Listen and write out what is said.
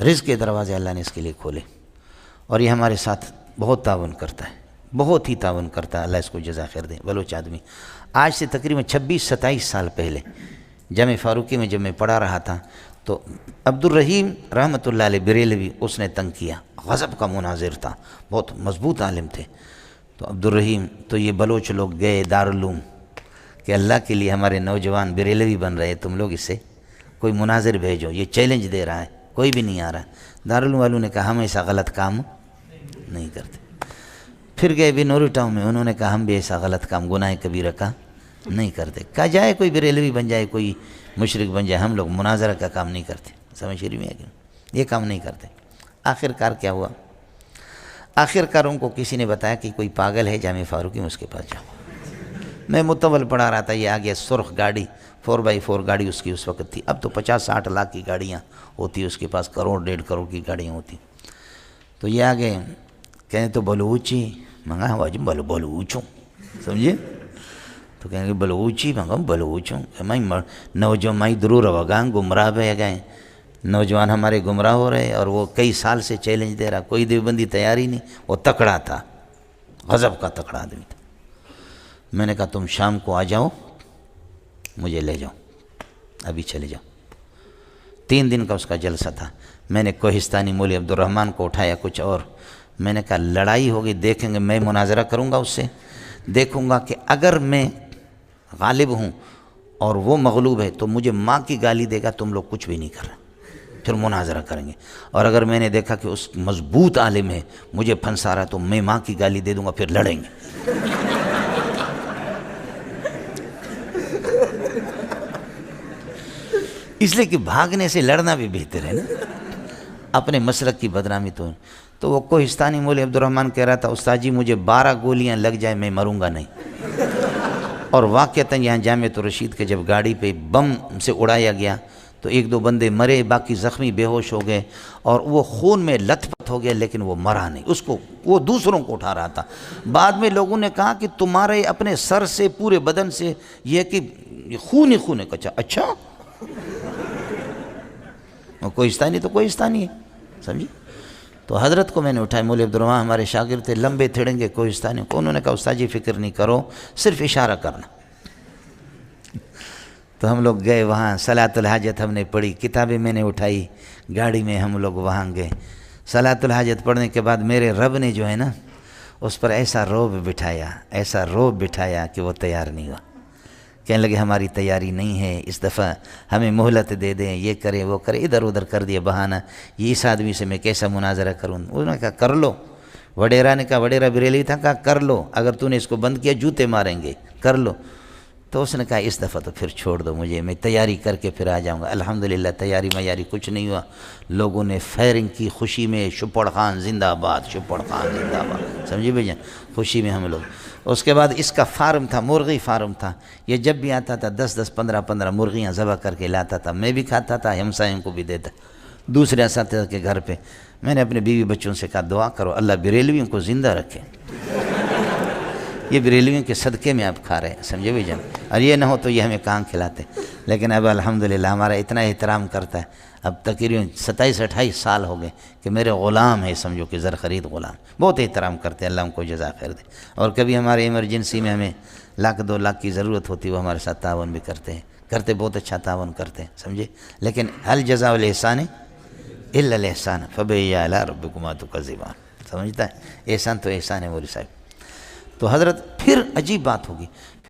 رزق کے دروازے اللہ نے اس کے لیے کھولے، اور یہ ہمارے ساتھ بہت تعاون کرتا ہے، بہت ہی تعاون کرتا ہے، اللہ اس کو جزا خیر دے۔ بلوچ آدمی آج سے تقریباً 26-27 سال پہلے جامع فاروقی میں جب میں پڑھا رہا تھا تو عبدالرحیم رحمۃ اللہ علیہ بریلوی اس نے تنگ کیا، غضب کا مناظر تھا، بہت مضبوط عالم تھے۔ تو عبدالرحیم تو یہ بلوچ لوگ گئے دارالعلوم کہ اللہ کے لیے ہمارے نوجوان بریلوی بن رہے، تم لوگ اس سے کوئی مناظر بھیجو، یہ چیلنج دے رہا ہے، کوئی بھی نہیں آ رہا۔ دارالعلوم والوں نے کہا ہم ایسا غلط کام نہیں کرتے۔ پھر گئے بھی نوری ٹاؤن میں، انہوں نے کہا ہم بھی ایسا غلط کام گناہ کبیرہ کا نہیں کرتے۔ کہا جائے کوئی بریلوی بن جائے، کوئی مشرک بن جائے، ہم لوگ مناظرہ کا کام نہیں کرتے۔ سمجھ رہی میں یہ کام نہیں کرتے۔ آخر کار کیا ہوا؟ آخر کار ان کو کسی نے بتایا کہ کوئی پاگل ہے جامع فاروقی میں، اس کے پاس جاؤ۔ میں متول پڑھا رہا تھا، یہ آگیا سرخ گاڑی 4x4 گاڑی اس کی اس وقت تھی، اب تو 50-60 لاکھ کی گاڑیاں ہوتی، اس کے پاس 1-1.5 کروڑ کی گاڑیاں ہوتی۔ تو یہ آگے کہیں تو بلوچی منگا واجب بلوچوں، سمجھے؟ تو کہیں گے بلوچی منگا بلوچوں، میں نوجوان درور وگان گمراہ بہ گئے، نوجوان ہمارے گمراہ ہو رہے، اور وہ کئی سال سے چیلنج دے رہا، کوئی دیوبندی تیاری نہیں، وہ تکڑا تھا، غضب کا تکڑا آدمی تھا۔ میں نے کہا تم شام کو آ جاؤ، مجھے لے جاؤ، ابھی چلے جاؤ۔ 3 دن کا اس کا جلسہ تھا۔ میں نے کوہستانی مولوی عبدالرحمن کو اٹھایا، کچھ اور، میں نے کہا لڑائی ہوگی، دیکھیں گے، میں مناظرہ کروں گا اس سے، دیکھوں گا کہ اگر میں غالب ہوں اور وہ مغلوب ہے تو مجھے ماں کی گالی دے گا، تم لوگ کچھ بھی نہیں کر رہے، پھر مناظرہ کریں گے۔ اور اگر میں نے دیکھا کہ اس مضبوط عالم ہے، مجھے پھنسا رہا ہے، تو میں ماں کی گالی دے دوں گا، پھر لڑیں گے۔ اس لیے کہ بھاگنے سے لڑنا بھی بہتر ہے نا، اپنے مسلک کی بدنامی۔ تو وہ کوہستانی مولوی عبدالرحمن کہہ رہا تھا استاد جی مجھے 12 گولیاں لگ جائے میں مروں گا نہیں۔ اور واقعتاً یہاں جامعۃ الرشید کے جب گاڑی پہ بم سے اڑایا گیا تو 1-2 بندے مرے، باقی زخمی بے ہوش ہو گئے، اور وہ خون میں لت پت ہو گیا، لیکن وہ مرا نہیں، اس کو وہ دوسروں کو اٹھا رہا تھا۔ بعد میں لوگوں نے کہا کہ تمہارے اپنے سر سے پورے بدن سے یہ کہ خون ہی خون ہے۔ اچھا کوہستانی تو کوہستانی ہے، سمجھی؟ تو حضرت کو میں نے اٹھایا، مولوی عبدالرحمن ہمارے شاگرد تھے، لمبے تھڑنگے کوہستانی کو، انہوں نے کہا استاد جی فکر نہیں کرو، صرف اشارہ کرنا۔ تو ہم لوگ گئے وہاں، صلاۃ الحاجت ہم نے پڑھی، کتابیں میں نے اٹھائی، گاڑی میں ہم لوگ وہاں گئے۔ صلاۃ الحاجت پڑھنے کے بعد میرے رب نے جو ہے نا اس پر ایسا روب بٹھایا، ایسا روب بٹھایا کہ وہ تیار نہیں ہوا۔ کہنے لگے ہماری تیاری نہیں ہے، اس دفعہ ہمیں مہلت دے دیں، یہ کرے وہ کرے، ادھر ادھر کر دیا بہانہ، یہ اس آدمی سے میں کیسا مناظرہ کروں۔ انہوں نے کہا کر لو، وڈیرا نے کہا، وڈیرا بریلوی تھا، کہا کر لو، اگر تو نے اس کو بند کیا جوتے ماریں گے، کر لو۔ تو اس نے کہا اس دفعہ تو پھر چھوڑ دو مجھے، میں تیاری کر کے پھر آ جاؤں گا۔ الحمدللہ تیاری میاری کچھ نہیں ہوا، لوگوں نے فائرنگ کی خوشی میں، شپڑ خان زندہ آباد، شپڑ خان زندہ آباد، سمجھے بھائی جان، خوشی میں ہم لوگ۔ اس کے بعد اس کا فارم تھا، مرغی فارم تھا، یہ جب بھی آتا تھا 10-10 15-15 مرغیاں ذبح کر کے لاتا تھا، میں بھی کھاتا تھا، ہمسایوں کو بھی دیتا، دوسرے اساتذہ کے گھر پہ۔ میں نے اپنے بیوی بچوں سے کہا دعا کرو اللہ بریلویوں کو زندہ رکھے، یہ بریلویوں کے صدقے میں آپ کھا رہے ہیں، سمجھے بھائی جان، اور یہ نہ ہو تو یہ ہمیں کہاں کھلاتے۔ لیکن اب الحمدللہ ہمارا اتنا احترام کرتا ہے، اب تقریباً 27-28 سال ہو گئے کہ میرے غلام ہے، سمجھو کہ زر خرید غلام، بہت احترام کرتے ہیں، اللہ ان کو جزا خیر دے۔ اور کبھی ہمارے ایمرجنسی میں ہمیں 1-2 لاکھ کی ضرورت ہوتی ہے، وہ ہمارے ساتھ تعاون بھی کرتے بہت اچھا تعاون کرتے ہیں، سمجھے۔ لیکن هل جزاء الاحسان الا الاحسان فبأي آلاء ربكما تكذبان، سمجھتا ہے، احسان تو احسان ہے مولوی صاحب۔ تو حضرت پھر عجیب بات ہوگی،